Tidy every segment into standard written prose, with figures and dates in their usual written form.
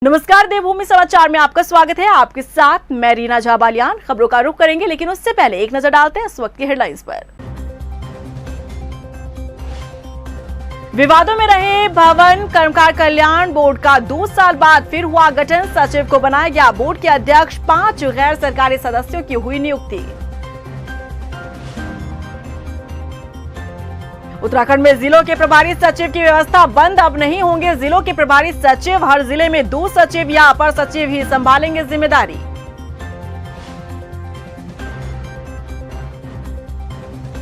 नमस्कार, देवभूमि समाचार में आपका स्वागत है। आपके साथ मैं रीना झा बालियान। खबरों का रुख करेंगे, लेकिन उससे पहले एक नजर डालते हैं इस वक्त की हेडलाइंस पर। विवादों में रहे भवन कर्मकार कल्याण बोर्ड का 2 साल बाद फिर हुआ गठन। सचिव को बनाया गया बोर्ड के अध्यक्ष। 5 गैर सरकारी सदस्यों की हुई नियुक्ति। उत्तराखंड में जिलों के प्रभारी सचिव की व्यवस्था बंद। अब नहीं होंगे जिलों के प्रभारी सचिव। हर जिले में 2 सचिव या अपर सचिव ही संभालेंगे जिम्मेदारी।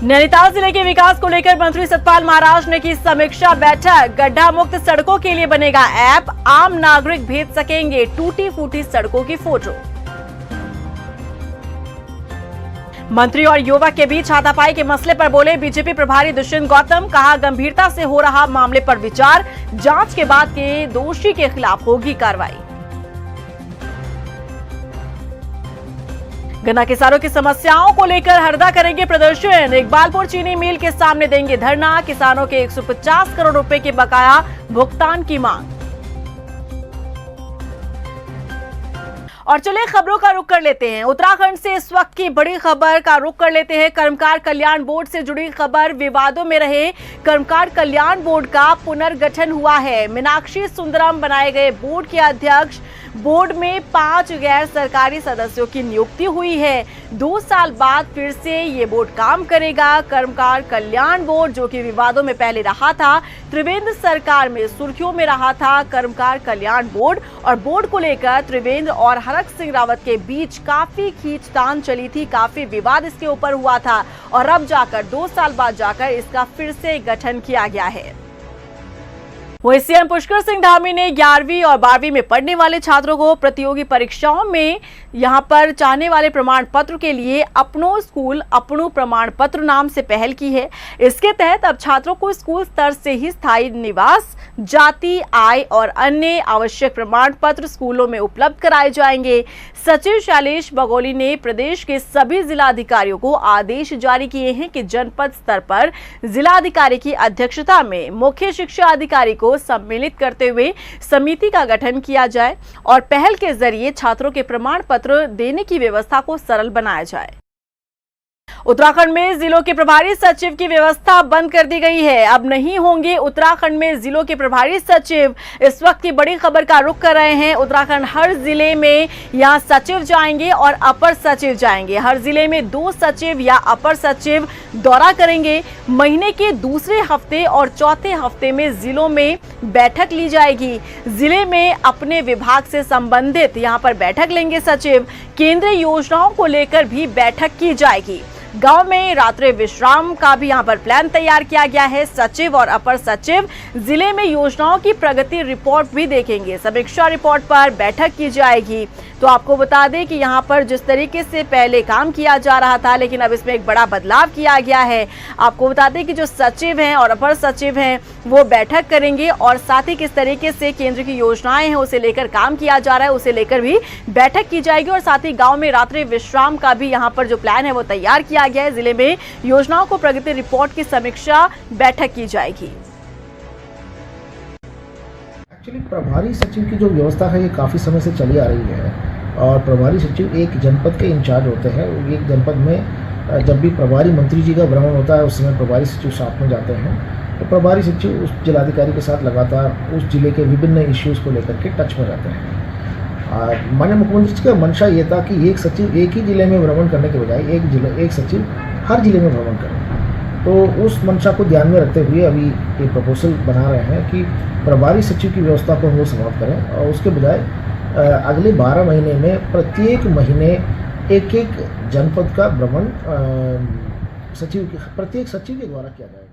नैनीताल जिले के विकास को लेकर मंत्री सतपाल महाराज ने की समीक्षा बैठक। गड्ढा मुक्त सड़कों के लिए बनेगा ऐप। आम नागरिक भेज सकेंगे टूटी फूटी सड़कों की फोटो। मंत्री और युवक के बीच हाथापाई के मसले पर बोले बीजेपी प्रभारी दुष्यंत गौतम। कहा, गंभीरता से हो रहा मामले पर विचार। जांच के बाद के दोषी के खिलाफ होगी कार्रवाई। गन्ना किसानों की समस्याओं को लेकर हरदा करेंगे प्रदर्शन। इकबालपुर चीनी मिल के सामने देंगे धरना। किसानों के 150 करोड़ रुपए के बकाया भुगतान की मांग। और चलिए खबरों का रुख कर लेते हैं। उत्तराखंड से इस वक्त की बड़ी खबर का रुख कर लेते हैं। कर्मकार कल्याण बोर्ड से जुड़ी खबर। विवादों में रहे कर्मकार कल्याण बोर्ड का पुनर्गठन हुआ है। मीनाक्षी सुंदरम बनाए गए बोर्ड के अध्यक्ष। बोर्ड में 5 गैर सरकारी सदस्यों की नियुक्ति हुई है। 2 साल बाद फिर से ये बोर्ड काम करेगा। कर्मकार कल्याण बोर्ड, जो कि विवादों में पहले रहा था, त्रिवेंद्र सरकार में सुर्खियों में रहा था। कर्मकार कल्याण बोर्ड और बोर्ड को लेकर त्रिवेंद्र और हरक सिंह रावत के बीच काफी खींचतान चली थी, काफी विवाद इसके ऊपर हुआ था और अब जाकर 2 साल बाद जाकर इसका फिर से गठन किया गया है। वहीं सीएम पुष्कर सिंह धामी ने 11वीं और 12वीं में पढ़ने वाले छात्रों को प्रतियोगी परीक्षाओं में यहां पर चाहने वाले प्रमाण पत्र के लिए अपनो स्कूल अपनो प्रमाण पत्र नाम से पहल की है। इसके तहत अब छात्रों को स्कूल स्तर से ही स्थायी निवास, जाति, आय और अन्य आवश्यक प्रमाण पत्र स्कूलों में उपलब्ध कराए जाएंगे। सचिव शैलेश बगोली ने प्रदेश के सभी जिलाधिकारियों को आदेश जारी किए हैं कि जनपद स्तर पर जिलाधिकारी की अध्यक्षता में मुख्य शिक्षा अधिकारी को सम्मिलित करते हुए समिति का गठन किया जाए और पहल के जरिए छात्रों के प्रमाण पत्र देने की व्यवस्था को सरल बनाया जाए। उत्तराखंड में जिलों के प्रभारी सचिव की व्यवस्था बंद कर दी गई है। अब नहीं होंगे उत्तराखंड में जिलों के प्रभारी सचिव। इस वक्त की बड़ी खबर का रुख कर रहे हैं। उत्तराखंड हर जिले में यहाँ सचिव जाएंगे और अपर सचिव जाएंगे। हर जिले में 2 सचिव या अपर सचिव दौरा करेंगे। महीने के दूसरे हफ्ते और चौथे हफ्ते में जिलों में बैठक ली जाएगी। जिले में अपने विभाग से संबंधित यहाँ पर बैठक लेंगे सचिव। केंद्रीय योजनाओं को लेकर भी बैठक की जाएगी। गांव में रात्रि विश्राम का भी यहां पर प्लान तैयार किया गया है। सचिव और अपर सचिव जिले में योजनाओं की प्रगति रिपोर्ट भी देखेंगे। समीक्षा रिपोर्ट पर बैठक की जाएगी। तो आपको बता दें कि यहां पर जिस तरीके से पहले काम किया जा रहा था, लेकिन अब इसमें एक बड़ा बदलाव किया गया है। आपको बता दें कि जो सचिव हैं और अपर सचिव हैं वो बैठक करेंगे और साथ ही किस तरीके से केंद्र की योजनाएं हैं उसे लेकर काम किया जा रहा है, उसे लेकर भी बैठक की जाएगी। और साथ ही गाँव में रात्रि विश्राम का भी यहाँ पर जो प्लान है वो तैयार किया गया है। जिले में योजनाओं को प्रगति रिपोर्ट की समीक्षा बैठक की जाएगी। एक्चुअली प्रभारी सचिव की जो व्यवस्था है ये काफ़ी समय से चली आ रही है और प्रभारी सचिव एक जनपद के इंचार्ज होते हैं। एक जनपद में जब भी प्रभारी मंत्री जी का भ्रमण होता है उस समय प्रभारी सचिव साथ में जाते हैं। तो प्रभारी सचिव उस जिलाधिकारी के साथ लगातार उस जिले के विभिन्न इश्यूज़ को लेकर के टच में रहते हैं। माननीय मुख्यमंत्री जी का मंशा ये था कि एक सचिव एक ही जिले में भ्रमण करने के बजाय एक सचिव हर जिले में भ्रमण करें। तो उस मंशा को ध्यान में रखते हुए अभी एक प्रपोजल बना रहे हैं कि प्रभारी सचिव की व्यवस्था को हम लोग समाप्त करें और उसके बजाय अगले 12 महीने में प्रत्येक महीने एक जनपद का भ्रमण प्रत्येक सचिव के द्वारा किया जाएगा।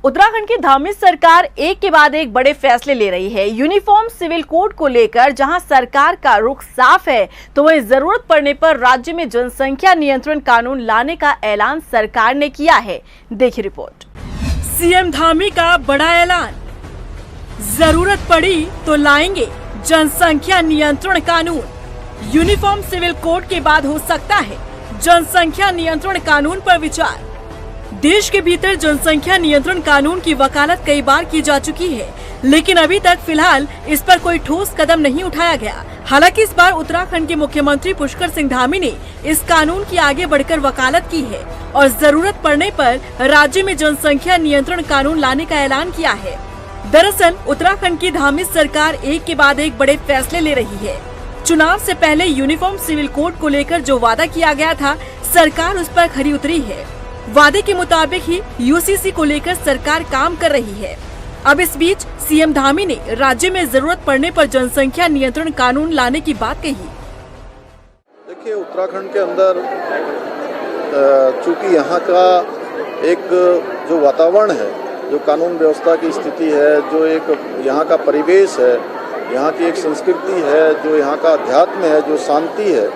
उत्तराखंड की धामी सरकार एक के बाद एक बड़े फैसले ले रही है। यूनिफॉर्म सिविल कोड को लेकर जहां सरकार का रुख साफ है, तो वहीं जरूरत पड़ने पर राज्य में जनसंख्या नियंत्रण कानून लाने का ऐलान सरकार ने किया है। देखिए रिपोर्ट। सीएम धामी का बड़ा ऐलान। जरूरत पड़ी तो लाएंगे जनसंख्या नियंत्रण कानून। यूनिफॉर्म सिविल कोड के बाद हो सकता है जनसंख्या नियंत्रण कानून पर विचार। देश के भीतर जनसंख्या नियंत्रण कानून की वकालत कई बार की जा चुकी है, लेकिन अभी तक फिलहाल इस पर कोई ठोस कदम नहीं उठाया गया। हालांकि इस बार उत्तराखंड के मुख्यमंत्री पुष्कर सिंह धामी ने इस कानून की आगे बढ़कर वकालत की है और जरूरत पड़ने पर राज्य में जनसंख्या नियंत्रण कानून लाने का ऐलान किया है। दरअसल उत्तराखंड की धामी सरकार एक के बाद एक बड़े फैसले ले रही है। चुनाव से पहले यूनिफॉर्म सिविल कोड को लेकर जो वादा किया गया था, सरकार उस पर खरी उतरी है। वादे के मुताबिक ही यूसीसी को लेकर सरकार काम कर रही है। अब इस बीच सीएम धामी ने राज्य में जरूरत पड़ने पर जनसंख्या नियंत्रण कानून लाने की बात कही। देखिए, उत्तराखंड के अंदर चूंकि यहाँ का एक जो वातावरण है, जो कानून व्यवस्था की स्थिति है, जो एक यहाँ का परिवेश है, यहाँ की एक संस्कृति है, जो यहाँ का अध्यात्म है, जो शांति है,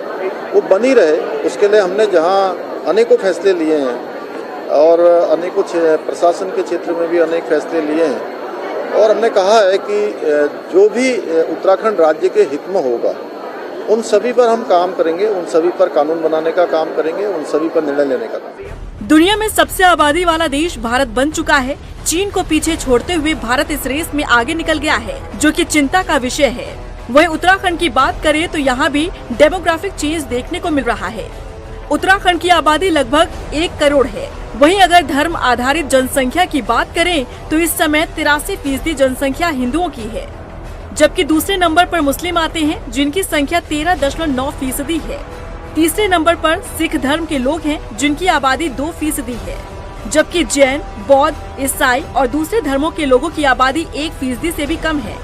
वो बनी रहे, उसके लिए हमने जहाँ अनेकों फैसले लिए हैं और अनेकों प्रशासन के क्षेत्र में भी अनेक फैसले लिए हैं और हमने कहा है कि जो भी उत्तराखंड राज्य के हित में होगा उन सभी पर हम काम करेंगे, उन सभी पर कानून बनाने का काम करेंगे, उन सभी पर निर्णय लेने का काम। दुनिया में सबसे आबादी वाला देश भारत बन चुका है। चीन को पीछे छोड़ते हुए भारत इस रेस में आगे निकल गया है, जो कि चिंता का विषय है। वहीं उत्तराखंड की बात करें तो यहाँ भी डेमोग्राफिक चेंज देखने को मिल रहा है। उत्तराखंड की आबादी लगभग 1 करोड़ है। वहीं अगर धर्म आधारित जनसंख्या की बात करें तो इस समय 83% जनसंख्या हिंदुओं की है, जबकि दूसरे नंबर पर मुस्लिम आते हैं जिनकी संख्या 13.9% है। तीसरे नंबर पर सिख धर्म के लोग हैं जिनकी आबादी 2% है, जबकि जैन, बौद्ध, ईसाई और दूसरे धर्मों के लोगों की आबादी 1% से भी कम है।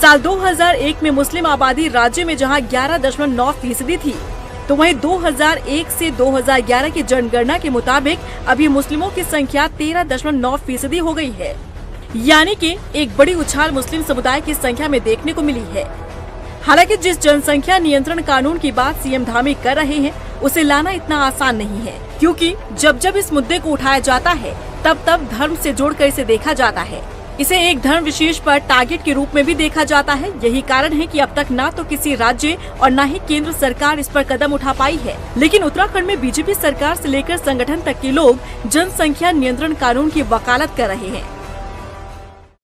साल 2001 में मुस्लिम आबादी राज्य में जहां 11.9% थी, तो वहीं 2001 से 2011 की जनगणना के मुताबिक अभी मुस्लिमों की संख्या 13.9% हो गई है। यानी कि एक बड़ी उछाल मुस्लिम समुदाय की संख्या में देखने को मिली है। हालांकि जिस जनसंख्या नियंत्रण कानून की बात सीएम धामी कर रहे हैं, उसे लाना इतना आसान नहीं है, क्योंकि जब जब इस मुद्दे को उठाया जाता है तब तब धर्म से जोड़कर इसे देखा जाता है। इसे एक धर्म विशेष पर टारगेट के रूप में भी देखा जाता है। यही कारण है कि अब तक ना तो किसी राज्य और न ही केंद्र सरकार इस पर कदम उठा पाई है। लेकिन उत्तराखंड में बीजेपी सरकार से लेकर संगठन तक के लोग जनसंख्या नियंत्रण कानून की वकालत कर रहे हैं।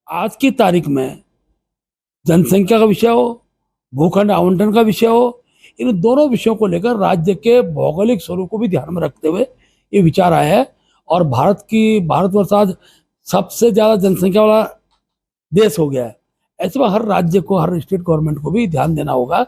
आज की तारीख में जनसंख्या का विषय हो, भूखंड आवंटन का विषय हो, इन दोनों विषयों को लेकर राज्य के भौगोलिक स्वरूप को भी ध्यान में रखते हुए ये विचार आया है। और भारतवर्ष आज सबसे ज्यादा जनसंख्या वाला देश हो गया है। ऐसे में हर राज्य को, हर स्टेट गवर्नमेंट को भी ध्यान देना होगा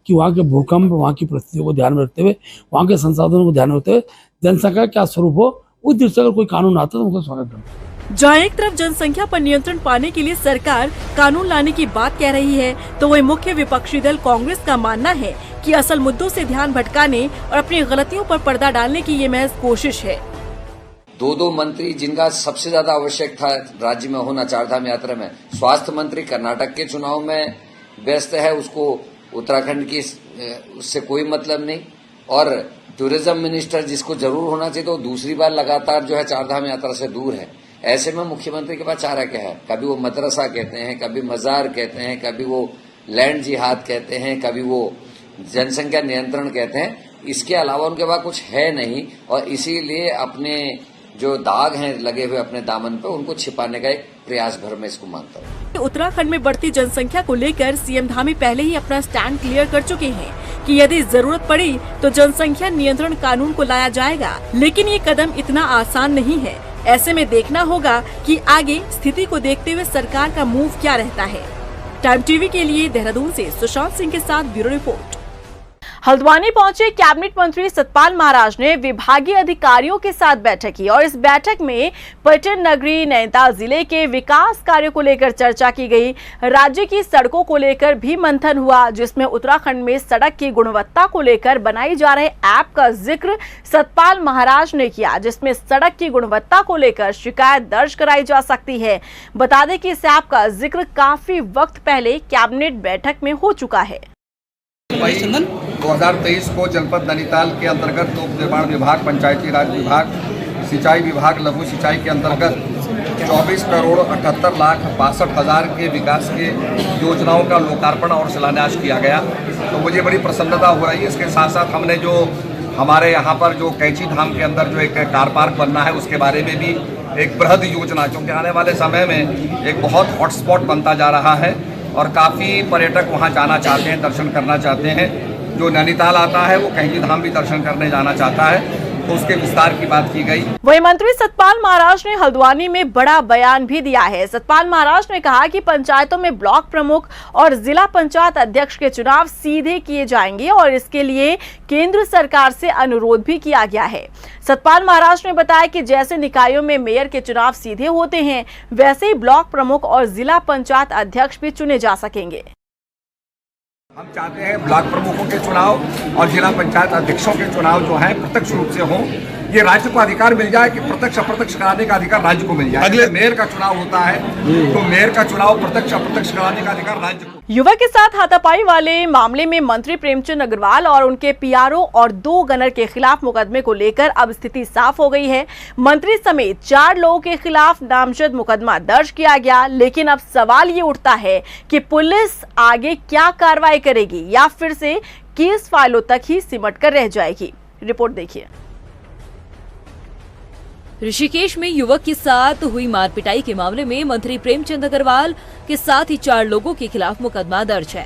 कि वहाँ के भूकंप, वहाँ की परिस्थितियों को ध्यान में रखते हुए, वहाँ के संसाधनों को ध्यान में रखते हुए जनसंख्या क्या स्वरूप हो, उस दृष्टि से अगर कोई कानून आता है तो उनका स्वागत करते। जहाँ एक तरफ जनसंख्या पर नियंत्रण पाने के लिए सरकार कानून लाने की बात कह रही है, तो वही मुख्य विपक्षी दल कांग्रेस का मानना है कि असल मुद्दों से ध्यान भटकाने और अपनी गलतियों पर पर्दा डालने की ये महज कोशिश है। दो मंत्री जिनका सबसे ज्यादा आवश्यक था राज्य में होना चारधाम यात्रा में, स्वास्थ्य मंत्री कर्नाटक के चुनाव में व्यस्त है, उसको उत्तराखंड की उससे कोई मतलब नहीं, और टूरिज्म मिनिस्टर जिसको जरूर होना चाहिए तो दूसरी बार लगातार जो है चारधाम यात्रा से दूर है। ऐसे में मुख्यमंत्री के पास चारा क्या है? कभी वो मदरसा कहते हैं, कभी मजार कहते हैं, कभी वो लैंड जिहाद कहते हैं, कभी वो जनसंख्या नियंत्रण कहते हैं। इसके अलावा उनके पास कुछ है नहीं, और इसीलिए अपने जो दाग हैं लगे हुए अपने दामन पे, उनको छिपाने का एक प्रयास भर में इसको मानता हूँ। उत्तराखंड में बढ़ती जनसंख्या को लेकर सीएम धामी पहले ही अपना स्टैंड क्लियर कर चुके हैं कि यदि जरूरत पड़ी तो जनसंख्या नियंत्रण कानून को लाया जाएगा, लेकिन ये कदम इतना आसान नहीं है। ऐसे में देखना होगा कि आगे स्थिति को देखते हुए सरकार का मूव क्या रहता है। टाइम टीवी के लिए देहरादून से सुशांत सिंह के साथ ब्यूरो रिपोर्ट। हल्द्वानी पहुंचे कैबिनेट मंत्री सतपाल महाराज ने विभागीय अधिकारियों के साथ बैठक की और इस बैठक में पर्यटन नगरी नैनीताल जिले के विकास कार्यों को लेकर चर्चा की गई। राज्य की सड़कों को लेकर भी मंथन हुआ, जिसमें उत्तराखंड में सड़क की गुणवत्ता को लेकर बनाई जा रहे ऐप का जिक्र सतपाल महाराज ने किया, जिसमें सड़क की गुणवत्ता को लेकर शिकायत दर्ज कराई जा सकती है। बता दें कि इस ऐप का जिक्र काफी वक्त पहले कैबिनेट बैठक में हो चुका है। 2023 को जनपद नैनीताल के अंतर्गत लोक निर्माण विभाग, पंचायती राज विभाग, सिंचाई विभाग, लघु सिंचाई के अंतर्गत 24 करोड़ 78 लाख 62 हज़ार के विकास के योजनाओं का लोकार्पण और शिलान्यास किया गया। तो मुझे बड़ी प्रसन्नता हो रही है। इसके साथ साथ हमने जो हमारे यहाँ पर जो कैंची धाम के अंदर जो एक कार पार्क बनना है उसके बारे में भी एक बृहद योजना, क्योंकि आने वाले समय में एक बहुत हॉटस्पॉट बनता जा रहा है और काफ़ी पर्यटक वहाँ जाना चाहते हैं, दर्शन करना चाहते हैं। जो नैनीताल आता है वो कैंची धाम भी दर्शन करने जाना चाहता है, तो उसके विस्तार की बात की गई। वहीं मंत्री सतपाल महाराज ने हल्द्वानी में बड़ा बयान भी दिया है। सतपाल महाराज ने कहा कि पंचायतों में ब्लॉक प्रमुख और जिला पंचायत अध्यक्ष के चुनाव सीधे किए जाएंगे और इसके लिए केंद्र सरकार से अनुरोध भी किया गया है। सतपाल महाराज ने बताया कि जैसे निकायों में मेयर के चुनाव सीधे होते हैं, वैसे ही ब्लॉक प्रमुख और जिला पंचायत अध्यक्ष भी चुने जा सकेंगे। हम चाहते हैं ब्लॉक प्रमुखों के चुनाव और जिला पंचायत अध्यक्षों के चुनाव जो है प्रत्यक्ष रूप से हों। ये राज्य को अधिकार मिल जाए कि प्रत्यक्ष अप्रत्यक्ष कराने का अधिकार राज्य को मिल जाए। अगले मेयर का चुनाव होता है तो मेयर का चुनाव प्रत्यक्ष अप्रत्यक्ष कराने का अधिकार राज्य को। युवक के साथ हाथापाई वाले मामले में मंत्री प्रेमचंद अग्रवाल और उनके पीआरओ और 2 गनर के खिलाफ मुकदमे को लेकर अब स्थिति साफ हो गई है। मंत्री समेत 4 लोगों के खिलाफ नामजद मुकदमा दर्ज किया गया, लेकिन अब सवाल ये उठता है कि पुलिस आगे क्या कार्रवाई करेगी या फिर से केस फाइलों तक ही सिमट कर रह जाएगी। रिपोर्ट देखिए। ऋषिकेश में युवक के साथ हुई मारपिटाई के मामले में मंत्री प्रेमचंद अग्रवाल के साथ ही 4 लोगों के खिलाफ मुकदमा दर्ज है।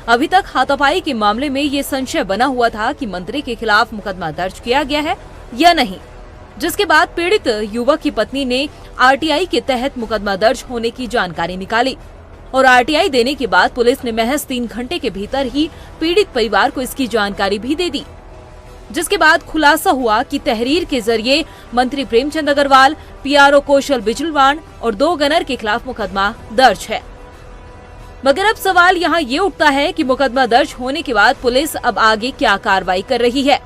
अभी तक हाथापाई के मामले में ये संशय बना हुआ था कि मंत्री के खिलाफ मुकदमा दर्ज किया गया है या नहीं, जिसके बाद पीड़ित युवक की पत्नी ने आरटीआई के तहत मुकदमा दर्ज होने की जानकारी निकाली और आरटीआई देने के बाद पुलिस ने महज 3 घंटे के भीतर ही पीड़ित परिवार को इसकी जानकारी भी दे दी, जिसके बाद खुलासा हुआ कि तहरीर के जरिए मंत्री प्रेमचंद अग्रवाल, पीआरओ कौशल बिजलवाण और 2 गनर के खिलाफ मुकदमा दर्ज है। मगर अब सवाल यहाँ ये उठता है कि मुकदमा दर्ज होने के बाद पुलिस अब आगे क्या कार्रवाई कर रही है।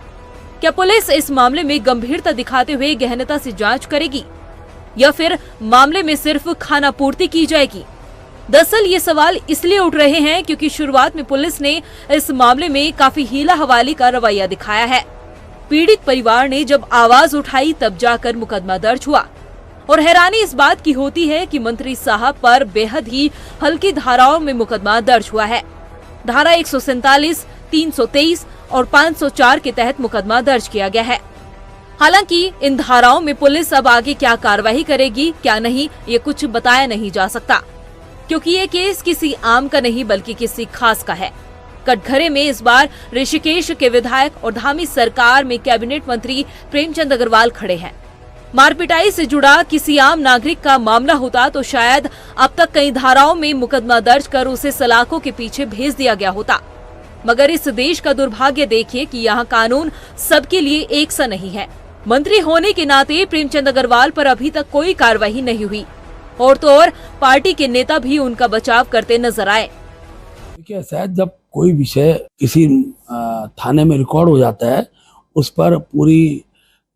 क्या पुलिस इस मामले में गंभीरता दिखाते हुए गहनता से जांच करेगी या फिर मामले में सिर्फ खानापूर्ति की जाएगी? दरअसल ये सवाल इसलिए उठ रहे हैं क्योंकि शुरुआत में पुलिस ने इस मामले में काफी हीला हवाली का रवैया दिखाया है। पीड़ित परिवार ने जब आवाज उठाई तब जाकर मुकदमा दर्ज हुआ और हैरानी इस बात की होती है कि मंत्री साहब पर बेहद ही हल्की धाराओं में मुकदमा दर्ज हुआ है। धारा 147, 323 और 504 के तहत मुकदमा दर्ज किया गया है। हालांकि इन धाराओं में पुलिस अब आगे क्या कार्रवाई करेगी क्या नहीं, ये कुछ बताया नहीं जा सकता, क्योंकि ये केस किसी आम का नहीं बल्कि किसी खास का है। कटघरे में इस बार ऋषिकेश के विधायक और धामी सरकार में कैबिनेट मंत्री प्रेमचंद अग्रवाल खड़े हैं। मारपिटाई से जुड़ा किसी आम नागरिक का मामला होता तो शायद अब तक कई धाराओं में मुकदमा दर्ज कर उसे सलाखों के पीछे भेज दिया गया होता। मगर इस देश का दुर्भाग्य देखिए कि यहाँ कानून सबके लिए एक सा नहीं है। मंत्री होने के नाते प्रेमचंद अग्रवाल पर अभी तक कोई कार्रवाई नहीं हुई और तो और पार्टी के नेता भी उनका बचाव करते नजर आए। ऐसा है, जब कोई विषय किसी थाने में रिकॉर्ड हो जाता है उस पर पूरी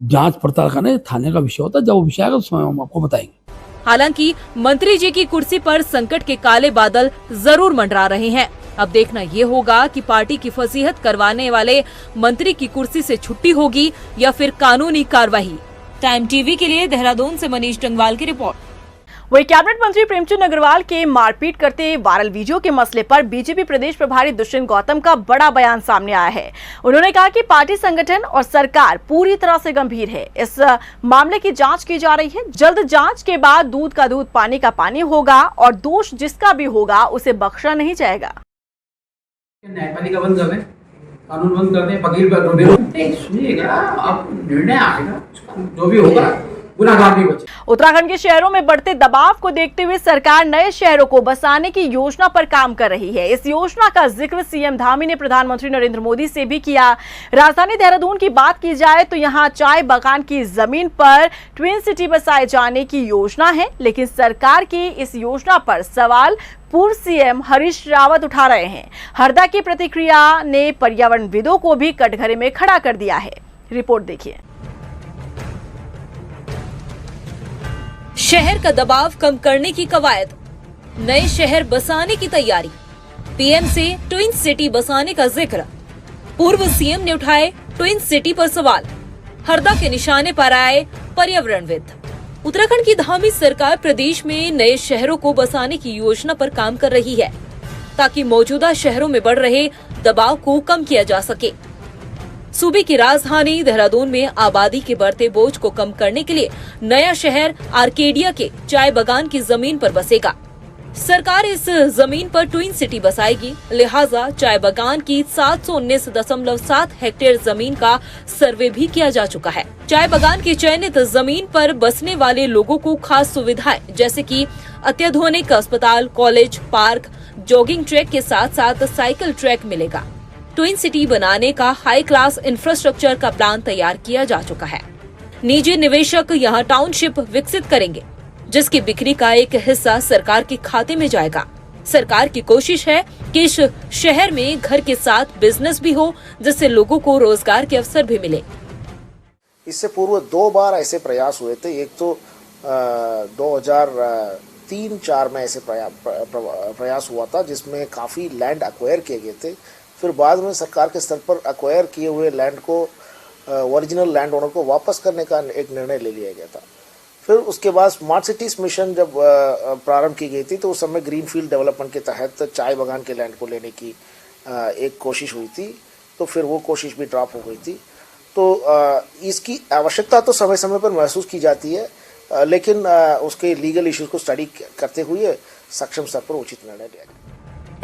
जांच पड़ताल करना थाने का विषय होता है। जब वो विषय आएगा उस समय हम आपको बताएंगे। हालांकि मंत्री जी की कुर्सी पर संकट के काले बादल जरूर मंडरा रहे हैं। अब देखना ये होगा कि पार्टी की फजीहत करवाने वाले मंत्री की कुर्सी से छुट्टी होगी या फिर कानूनी कार्रवाई। टाइम टीवी के लिए देहरादून से मनीष डंगवाल की रिपोर्ट। वही कैबिनेट मंत्री प्रेमचंद अग्रवाल के मारपीट करते वायरल वीडियो के मसले पर बीजेपी प्रदेश प्रभारी दुष्यंत गौतम का बड़ा बयान सामने आया है। उन्होंने कहा कि पार्टी संगठन और सरकार पूरी तरह से गंभीर है। इस मामले की जांच की जा रही है। जल्द जांच के बाद दूध का दूध पानी का पानी होगा और दोष जिसका भी होगा उसे बख्शा नहीं जाएगा। न्यायपालिका बंद कर दें, कानून बंद कर दें, वकील सुनिएगा, आप निर्णय आएगा, जो भी होगा गुनाहगार भी बचे। उत्तराखंड के शहरों में बढ़ते दबाव को देखते हुए सरकार नए शहरों को बसाने की योजना पर काम कर रही है। इस योजना का जिक्र सीएम धामी ने प्रधानमंत्री नरेंद्र मोदी से भी किया। राजधानी देहरादून की बात की जाए तो यहां चाय बागान की जमीन पर ट्विन सिटी बसाए जाने की योजना है, लेकिन सरकार की इस योजना पर सवाल पूर्व सीएम हरीश रावत उठा रहे हैं। हरदा की प्रतिक्रिया ने पर्यावरणविदों को भी कटघरे में खड़ा कर दिया है। रिपोर्ट देखिए। शहर का दबाव कम करने की कवायद, नए शहर बसाने की तैयारी, पीएम से ट्विन सिटी बसाने का जिक्र। पूर्व सीएम ने उठाए ट्विन सिटी पर सवाल। हरदा के निशाने पर आए पर्यावरणविद। उत्तराखंड की धामी सरकार प्रदेश में नए शहरों को बसाने की योजना पर काम कर रही है ताकि मौजूदा शहरों में बढ़ रहे दबाव को कम किया जा सके। सूबे की राजधानी देहरादून में आबादी के बढ़ते बोझ को कम करने के लिए नया शहर आर्केडिया के चाय बागान की जमीन पर बसेगा। सरकार इस जमीन पर ट्विन सिटी बसाएगी, लिहाजा चाय बागान की 719.7 हेक्टेयर जमीन का सर्वे भी किया जा चुका है। चाय बागान की चयनित जमीन पर बसने वाले लोगों को खास सुविधाएं जैसे कि अत्याधुनिक अस्पताल, कॉलेज, पार्क, जॉगिंग ट्रैक के साथ साथ साइकिल ट्रैक मिलेगा। ट्विन सिटी बनाने का हाई क्लास इंफ्रास्ट्रक्चर का प्लान तैयार किया जा चुका है। निजी निवेशक यहाँ टाउनशिप विकसित करेंगे, जिसकी बिक्री का एक हिस्सा सरकार के खाते में जाएगा। सरकार की कोशिश है कि इस शहर में घर के साथ बिजनेस भी हो, जिससे लोगों को रोजगार के अवसर भी मिले। इससे पूर्व 2 बार ऐसे प्रयास हुए थे। एक तो 2003-4 में ऐसे प्रयास हुआ था, जिसमें काफ़ी लैंड एक्वायर किए गए थे। फिर बाद में सरकार के स्तर पर एक्वायर किए हुए लैंड को ओरिजिनल लैंड ओनर को वापस करने का एक निर्णय ले लिया गया था। फिर उसके बाद स्मार्ट सिटीज़ मिशन जब प्रारंभ की गई थी, तो उस समय ग्रीन फील्ड डेवलपमेंट के तहत चाय बागान के लैंड को लेने की एक कोशिश हुई थी, तो फिर वो कोशिश भी ड्रॉप हो गई थी। तो इसकी आवश्यकता तो समय समय पर महसूस की जाती है, लेकिन उसके लीगल इश्यूज को स्टडी करते हुए सक्षम स्तर पर उचित निर्णय लिया जाए।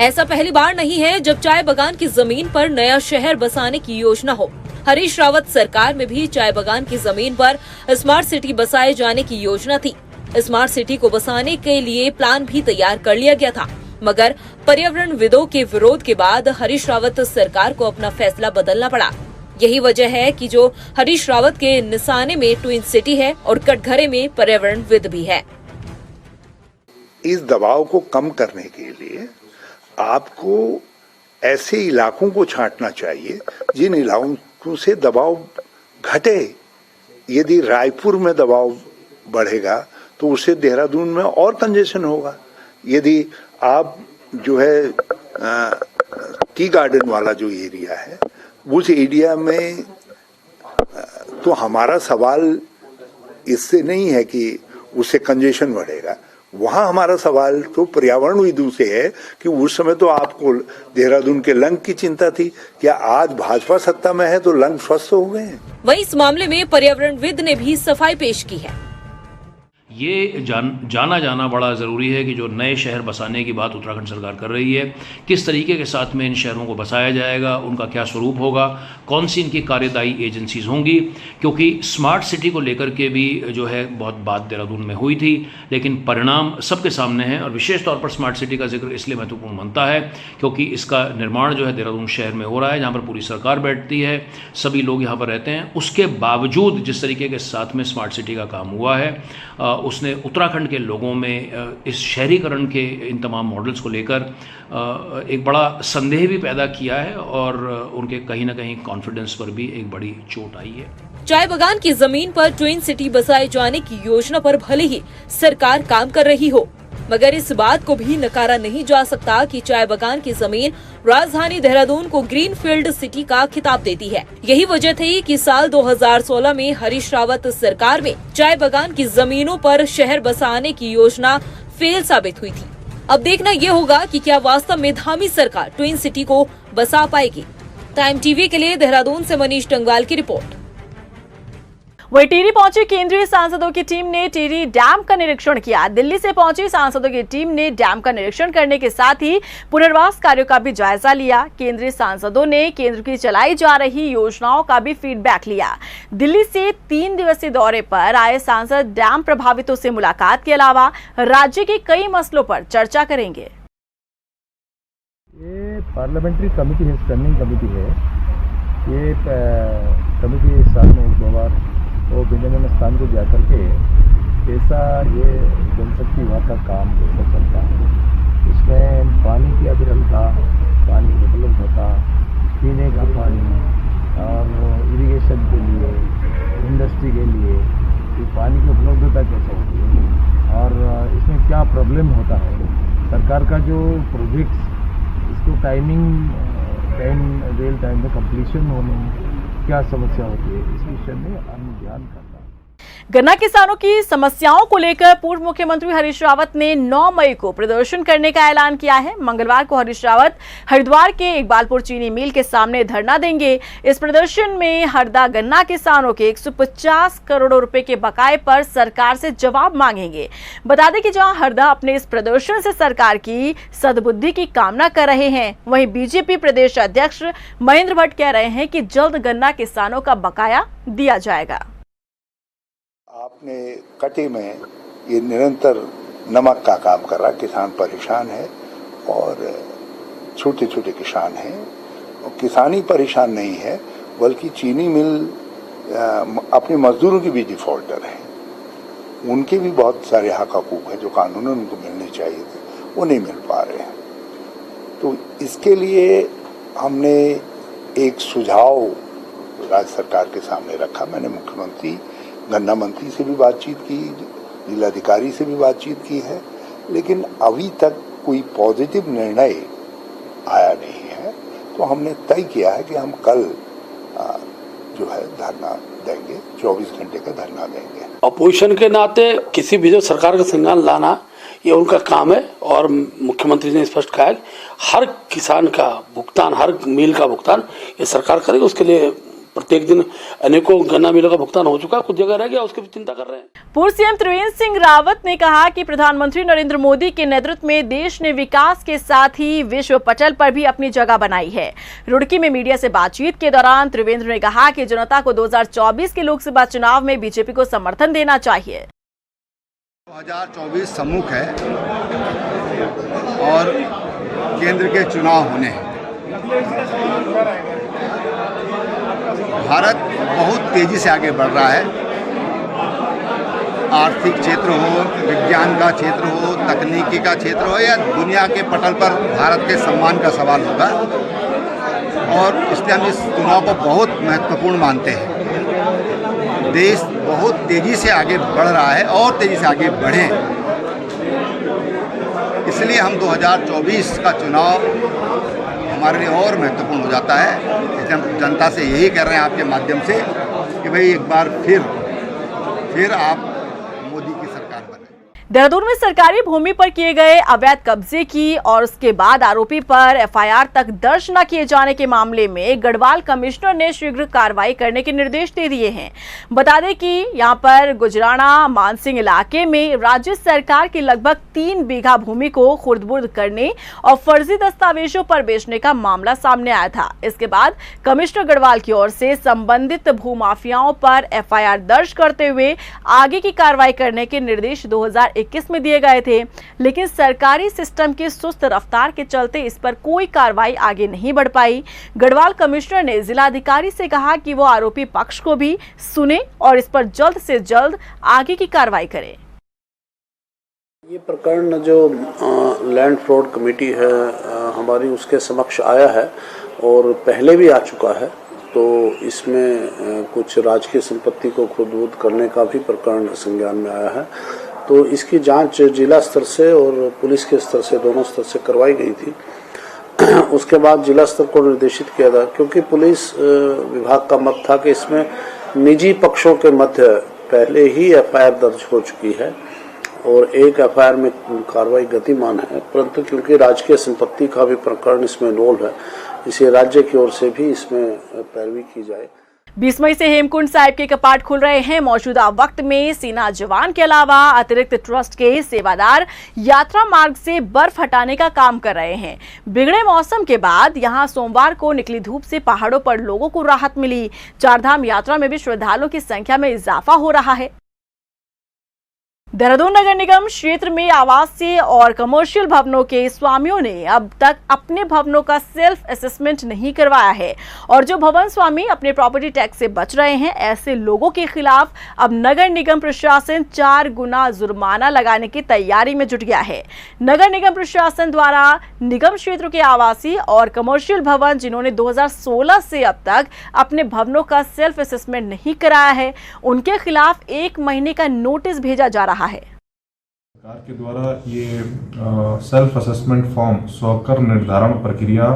ऐसा पहली बार नहीं है जब चाय बागान की जमीन पर नया शहर बसाने की योजना हो। हरीश रावत सरकार में भी चाय बागान की जमीन पर स्मार्ट सिटी बसाए जाने की योजना थी। स्मार्ट सिटी को बसाने के लिए प्लान भी तैयार कर लिया गया था, मगर पर्यावरणविदों के विरोध के बाद हरीश रावत सरकार को अपना फैसला बदलना पड़ा। यही वजह है कि जो हरीश रावत के निशाने में ट्विन सिटी है और कटघरे में पर्यावरणविद भी है। इस दबाव को कम करने के लिए आपको ऐसे इलाकों को छांटना चाहिए जिन इलाकों से दबाव घटे। यदि रायपुर में दबाव बढ़ेगा तो उससे देहरादून में और कंजेशन होगा। यदि आप जो है टी गार्डन वाला जो एरिया है, उस एरिया में तो हमारा सवाल इससे नहीं है कि उससे कंजेशन बढ़ेगा। वहाँ हमारा सवाल तो पर्यावरणविदों से है कि उस समय तो आपको देहरादून के लंग की चिंता थी, क्या आज भाजपा सत्ता में है तो लंग स्वस्थ हो गए हैं? वहीं इस मामले में पर्यावरणविद ने भी सफाई पेश की है। ये जाना बड़ा ज़रूरी है कि जो नए शहर बसाने की बात उत्तराखंड सरकार कर रही है, किस तरीके के साथ में इन शहरों को बसाया जाएगा, उनका क्या स्वरूप होगा, कौन सी इनकी कार्यदायी एजेंसीज होंगी। क्योंकि स्मार्ट सिटी को लेकर के भी जो है बहुत बात देहरादून में हुई थी, लेकिन परिणाम सबके सामने है। और विशेष तौर पर स्मार्ट सिटी का जिक्र इसलिए महत्वपूर्ण बनता है क्योंकि इसका निर्माण जो है देहरादून शहर में हो रहा है, जहाँ पर पूरी सरकार बैठती है, सभी लोग यहाँ पर रहते हैं। उसके बावजूद जिस तरीके के साथ में स्मार्ट सिटी का काम हुआ है, उसने उत्तराखंड के लोगों में इस शहरीकरण के इन तमाम मॉडल्स को लेकर एक बड़ा संदेह भी पैदा किया है और उनके कहीं ना कहीं कॉन्फिडेंस पर भी एक बड़ी चोट आई है। चाय बागान की जमीन पर ट्विन सिटी बसाए जाने की योजना पर भले ही सरकार काम कर रही हो, मगर इस बात को भी नकारा नहीं जा सकता कि चाय बागान की जमीन राजधानी देहरादून को ग्रीन फील्ड सिटी का खिताब देती है। यही वजह थी कि साल 2016 में हरीश रावत सरकार में चाय बागान की जमीनों पर शहर बसाने की योजना फेल साबित हुई थी। अब देखना ये होगा कि क्या वास्तव में धामी सरकार ट्विन सिटी को बसा पाएगी। टाइम टीवी के लिए देहरादून से मनीष टंगवाल की रिपोर्ट। वहीं टिहरी पहुंची केंद्रीय सांसदों की टीम ने टिहरी डैम का निरीक्षण किया। दिल्ली से पहुंची सांसदों की टीम ने डैम का निरीक्षण करने के साथ ही पुनर्वास कार्यों का भी जायजा लिया। केंद्रीय सांसदों ने केंद्र की चलाई जा रही योजनाओं का भी फीडबैक लिया। दिल्ली से 3 दिवसीय दौरे पर आए सांसद डैम प्रभावितों से मुलाकात के अलावा राज्य के कई मसलों पर चर्चा करेंगे। ये पार्लियामेंट्री कमेटी है, स्टैंडिंग कमेटी है। ये कमेटी इस साल में 2 बार वो भिन्न स्थान को जा करके कैसा ये जनशक्ति विभाग का काम कैसा चलता है, इसमें पानी की अविरलता, पानी उपलब्धता, पीने का पानी और इरिगेशन के लिए, इंडस्ट्री के लिए ये पानी की उपलब्धता कैसे होती है और इसमें क्या प्रॉब्लम होता है। सरकार का जो प्रोजेक्ट्स इसको रियल टाइम में कंप्लीशन होने में क्या समस्या होती है, इस विषय में हम ध्यान करना है। गन्ना किसानों की समस्याओं को लेकर पूर्व मुख्यमंत्री हरीश रावत ने 9 मई को प्रदर्शन करने का ऐलान किया है। मंगलवार को हरीश रावत हरिद्वार के इकबालपुर चीनी मिल के सामने धरना देंगे। इस प्रदर्शन में हरदा गन्ना किसानों के 150 करोड़ रुपए के बकाये पर सरकार से जवाब मांगेंगे। बता दें कि जहां हरदा अपने इस प्रदर्शन से सरकार की सद्बुद्धि की कामना कर रहे हैं, वहीं बीजेपी प्रदेश अध्यक्ष महेंद्र भट्ट कह रहे हैं कि जल्द गन्ना किसानों का बकाया दिया जाएगा। आपने कटे में ये निरंतर नमक का काम कर रहा, किसान परेशान है और छोटे छोटे किसान हैं। और किसान ही परेशान नहीं है बल्कि चीनी मिल अपने मजदूरों की भी डिफॉल्टर है, उनके भी बहुत सारे हक हकूक है जो कानूनन उनको मिलने चाहिए थे, वो नहीं मिल पा रहे हैं। तो इसके लिए हमने एक सुझाव राज्य सरकार के सामने रखा। मैंने मुख्यमंत्री, गन्ना मंत्री से भी बातचीत की, जिलाधिकारी से भी बातचीत की है, लेकिन अभी तक कोई पॉजिटिव निर्णय आया नहीं है। तो हमने तय किया है कि हम कल जो है धरना देंगे, 24 घंटे का धरना देंगे। अपोजिशन के नाते किसी भी जो सरकार का संज्ञान लाना ये उनका काम है और मुख्यमंत्री ने स्पष्ट कहा है हर किसान का भुगतान, हर मिल का भुगतान ये सरकार करेगी। उसके लिए प्रत्येक दिन अनेकों गन्ना मिलों का भुगतान हो चुका है, कुछ जगह रह गया, उसकी भी चिंता कर रहे हैं। पूर्व सीएम त्रिवेंद्र सिंह रावत ने कहा कि प्रधानमंत्री नरेंद्र मोदी के नेतृत्व में देश ने विकास के साथ ही विश्व पटल पर भी अपनी जगह बनाई है। रुड़की में मीडिया से बातचीत के दौरान त्रिवेंद्र ने कहा कि जनता को 2024 के लोकसभा चुनाव में बीजेपी को समर्थन देना चाहिए। 2024 सम्मुख है और केंद्र के चुनाव होने हैं। भारत बहुत तेजी से आगे बढ़ रहा है। आर्थिक क्षेत्र हो, विज्ञान का क्षेत्र हो, तकनीकी का क्षेत्र हो या दुनिया के पटल पर भारत के सम्मान का सवाल होगा और इसलिए हम इस चुनाव को बहुत महत्वपूर्ण मानते हैं। देश बहुत तेजी से आगे बढ़ रहा है और तेजी से आगे बढ़े, इसलिए हम 2024 का चुनाव हमारे लिए और महत्वपूर्ण हो जाता है। इसलिए हम जनता से यही कह रहे हैं आपके माध्यम से कि भाई एक बार फिर आप मोदी की सरकार बने। देहरादून में सरकारी भूमि पर किए गए अवैध कब्जे की और उसके बाद आरोपी पर एफआईआर तक दर्ज न किए जाने के मामले में गढ़वाल कमिश्नर ने शीघ्र कार्रवाई करने के निर्देश दे दिए हैं। बता दें कि यहां पर गुजराना मानसिंह इलाके में राज्य सरकार की लगभग 3 बीघा भूमि को खुर्द-बुर्द करने और फर्जी दस्तावेजों पर बेचने का मामला सामने आया था। इसके बाद कमिश्नर गढ़वाल की ओर से संबंधित भूमाफियाओं पर एफआईआर दर्ज करते हुए आगे की कार्रवाई करने के निर्देश 2021 में दिए गए थे, लेकिन सरकारी सिस्टम की सुस्त रफ्तार के चलते इस पर कोई कार्रवाई आगे नहीं बढ़ पाई। गढ़वाल कमिश्नर ने जिलाधिकारी से कहा कि वो आरोपी पक्ष को भी सुने और इस पर जल्द से जल्द आगे की कार्रवाई करें। ये प्रकरण जो लैंड फ्रॉड कमेटी है हमारी, उसके समक्ष आया है और पहले भी आ चुका है। तो इसमें कुछ राजकीय संपत्ति को खुर्द-बुर्द करने का भी प्रकरण संज्ञान में आया है। तो इसकी जांच जिला स्तर से और पुलिस के स्तर से, दोनों स्तर से करवाई गई थी। उसके बाद जिला स्तर को निर्देशित किया था, क्योंकि पुलिस विभाग का मत था कि इसमें निजी पक्षों के मध्य पहले ही एफआईआर दर्ज हो चुकी है और एक एफआईआर में कार्रवाई गतिमान है, परंतु क्योंकि राजकीय संपत्ति का भी प्रकरण इसमें इन्वॉल्व है, इसलिए राज्य की ओर से भी इसमें पैरवी की जाए। 20 मई से हेमकुंड साहिब के कपाट खुल रहे हैं। मौजूदा वक्त में सेना जवान के अलावा अतिरिक्त ट्रस्ट के सेवादार यात्रा मार्ग से बर्फ हटाने का काम कर रहे हैं। बिगड़े मौसम के बाद यहां सोमवार को निकली धूप से पहाड़ों पर लोगों को राहत मिली। चारधाम यात्रा में भी श्रद्धालुओं की संख्या में इजाफा हो रहा है। देहरादून नगर निगम क्षेत्र में आवासीय और कमर्शियल भवनों के स्वामियों ने अब तक अपने भवनों का सेल्फ असेसमेंट नहीं करवाया है और जो भवन स्वामी अपने प्रॉपर्टी टैक्स से बच रहे हैं, ऐसे लोगों के खिलाफ अब नगर निगम प्रशासन 4 गुना जुर्माना लगाने की तैयारी में जुट गया है। नगर निगम प्रशासन द्वारा निगम क्षेत्र के आवासीय और कमर्शियल भवन जिन्होंने 2016 से अब तक अपने भवनों का सेल्फ असेसमेंट नहीं कराया है, उनके खिलाफ 1 महीने का नोटिस भेजा जा रहा है। सरकार के द्वारा ये सेल्फ असेसमेंट फॉर्म स्वकर निर्धारण प्रक्रिया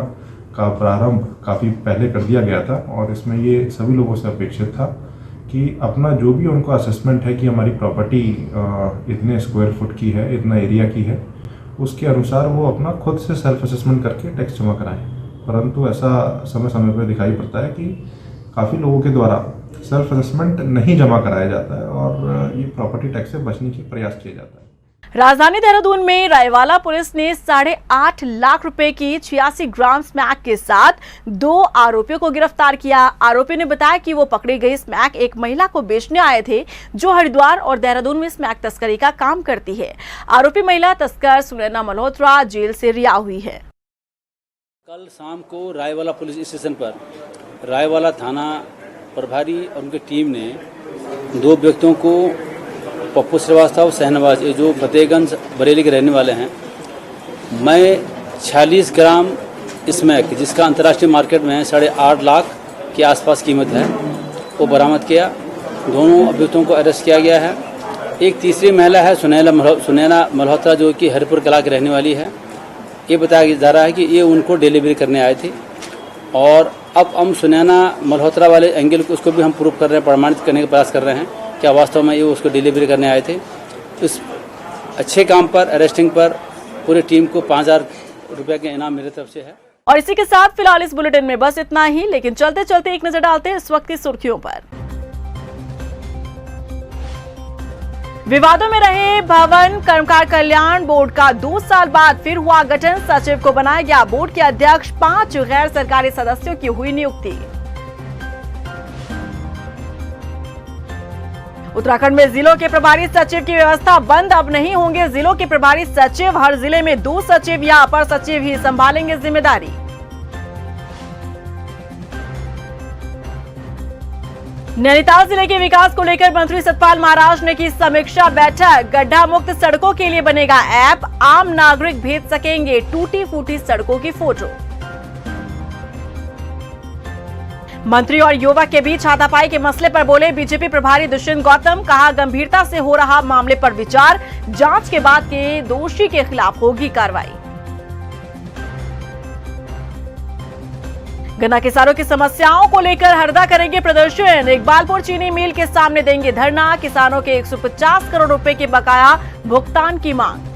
का प्रारंभ काफ़ी पहले कर दिया गया था और इसमें ये सभी लोगों से अपेक्षित था कि अपना जो भी उनका असेसमेंट है कि हमारी प्रॉपर्टी इतने स्क्वायर फुट की है, इतना एरिया की है, उसके अनुसार वो अपना खुद से सेल्फ असेसमेंट करके टैक्स जमा कराएं। परंतु ऐसा समय समय पर दिखाई पड़ता है कि काफ़ी लोगों के द्वारा सेल्फ असेसमेंट नहीं जमा कराया जाता है और ये प्रॉपर्टी टैक्स से बचने के प्रयास किया जाता है। राजधानी देहरादून में रायवाला पुलिस ने 8.5 लाख रुपए की 86 ग्राम स्मैक के साथ 2 आरोपियों को गिरफ्तार किया। आरोपियों ने बताया कि वो पकड़ी गई स्मैक एक महिला को बेचने आए थे जो हरिद्वार और देहरादून में स्मैक तस्करी का काम करती है। आरोपी महिला तस्कर सुनैना मल्होत्रा जेल से रिहा हुई है। कल शाम को रायवाला पुलिस स्टेशन पर रायवाला थाना प्रभारी और उनकी टीम ने 2 व्यक्तियों को, पप्पू श्रीवास्तव शहनवाज, ये जो फतेहगंज बरेली के रहने वाले हैं, मैं 46 ग्राम स्मैक जिसका अंतर्राष्ट्रीय मार्केट में 8.5 लाख के आसपास कीमत है वो बरामद किया। दोनों अभियुक्तों को अरेस्ट किया गया है। एक तीसरी महिला है सुनैना मल्होत्रा जो कि हरिपुर कला की रहने वाली है। ये बताया जा रहा है कि ये उनको डिलीवरी करने आए थे और अब हम सुनैना मल्होत्रा वाले एंगल को उसको भी हम प्रूव कर रहे हैं, प्रमाणित करने का प्रयास कर रहे हैं क्या वास्तव में ये उसको डिलीवरी करने आए थे। इस अच्छे काम पर, अरेस्टिंग पर पूरी टीम को 5,000 रुपये के इनाम मेरी तरफ से है। और इसी के साथ फिलहाल इस बुलेटिन में बस इतना ही, लेकिन चलते चलते एक नजर डालते हैं इस वक्त की सुर्खियों पर। विवादों में रहे भवन कर्मकार कल्याण बोर्ड का 2 साल बाद फिर हुआ गठन। सचिव को बनाया गया। बोर्ड के अध्यक्ष 5 गैर सरकारी सदस्यों की हुई नियुक्ति। उत्तराखंड में जिलों के प्रभारी सचिव की व्यवस्था बंद, अब नहीं होंगे जिलों के प्रभारी सचिव। हर जिले में 2 सचिव या अपर सचिव ही संभालेंगे जिम्मेदारी। नैनीताल जिले के विकास को लेकर मंत्री सतपाल महाराज ने की समीक्षा बैठक। गड्ढा मुक्त सड़कों के लिए बनेगा ऐप, आम नागरिक भेज सकेंगे टूटी फूटी सड़कों की फोटो। मंत्री और युवक के बीच हाथापाई के मसले पर बोले बीजेपी प्रभारी दुष्यंत गौतम। कहा गंभीरता से हो रहा मामले पर विचार, जांच के बाद के दोषी के खिलाफ होगी कार्रवाई। गन्ना किसानों की समस्याओं को लेकर हरदा करेंगे प्रदर्शन। इकबालपुर चीनी मिल के सामने देंगे धरना। किसानों के 150 करोड़ रुपए के बकाया भुगतान की मांग।